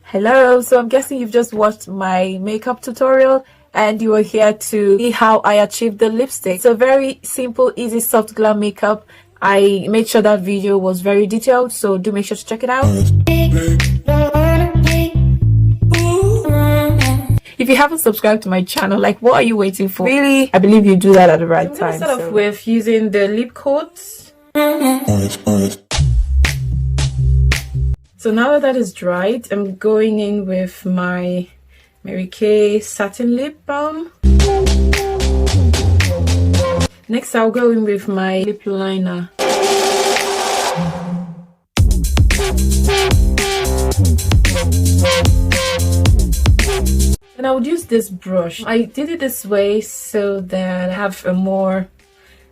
Hello, so I'm guessing you've just watched my makeup tutorial and you are here to see how I achieved the lipstick. It's a very simple, easy, soft glam makeup. I made sure that video was very detailed, so do make sure to check it out. If you haven't subscribed to my channel, like, what are you waiting for? Really, I believe you do that at the right time. I'm gonna start off with using the lip coat. So now that is dried, I'm going in with my Mary Kay Satin Lip Balm. Next, I'll go in with my lip liner. And I would use this brush. I did it this way so that I have a more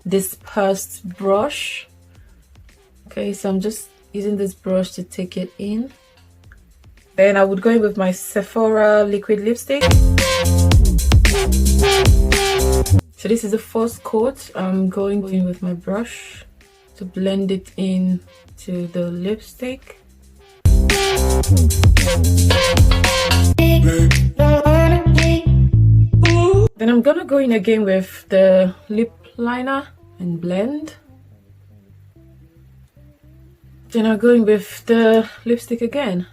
dispersed brush. Okay, so I'm just using this brush to take it in. Then I would go in with my Sephora liquid lipstick. So this is the first coat. I'm going in with my brush to blend it in to the lipstick. Then I'm gonna go in again with the lip liner and blend. Then I'm going with the lipstick again.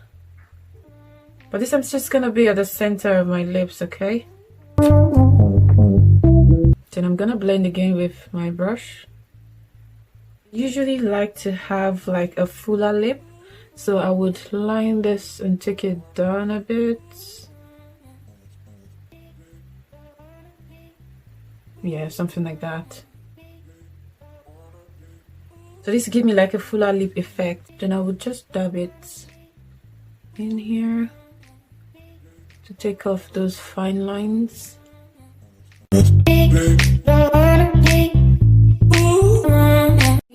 But this time's just gonna be at the center of my lips, okay? Then I'm gonna blend again with my brush. I usually like to have like a fuller lip, so I would line this and take it down a bit. Yeah, something like that. So this give me like a fuller lip effect. Then I would just dab it in here to take off those fine lines.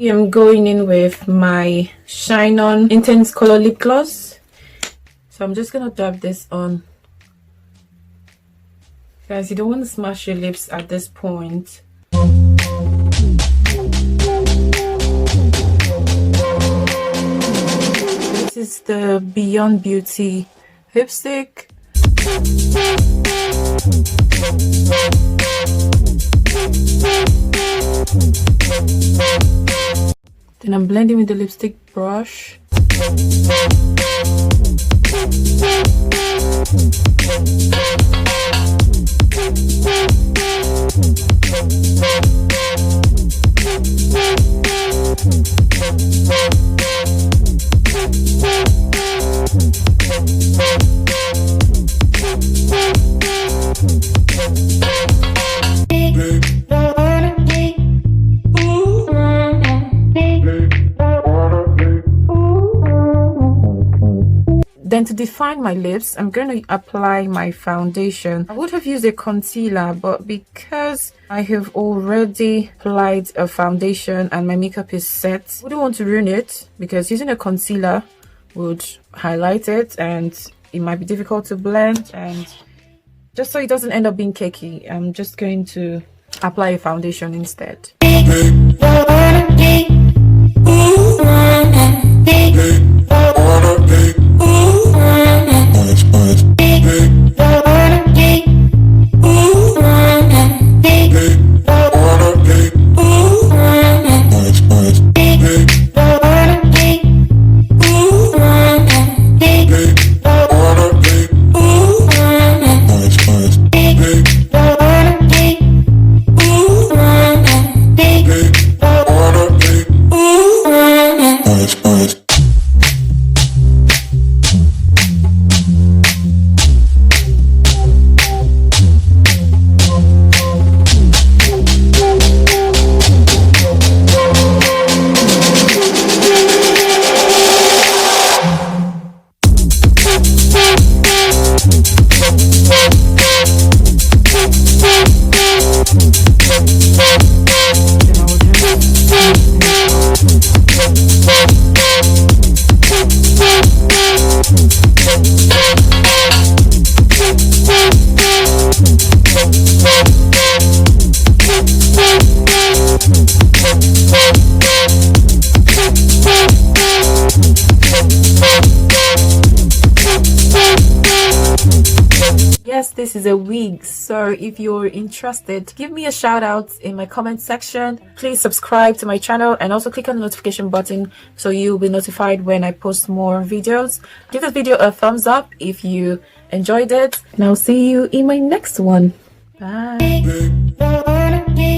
I'm going in with my Shine On Intense Color Lip Gloss. So I'm just gonna dab this on. Guys, you don't want to smash your lips at this point. This is the Beyond Beauty lipstick. Then I'm blending with the lipstick brush. Then to define my lips, I'm going to apply my foundation. I would have used a concealer, but because I have already applied a foundation and my makeup is set, I wouldn't want to ruin it, because using a concealer would highlight it and it might be difficult to blend. And just so it doesn't end up being cakey, I'm just going to apply a foundation instead. this is a wig, so if you're interested, give me a shout out in my comment section. Please subscribe to my channel and also click on the notification button so you'll be notified when I post more videos. Give this video a thumbs up if you enjoyed it, and I'll see you in my next one. Bye.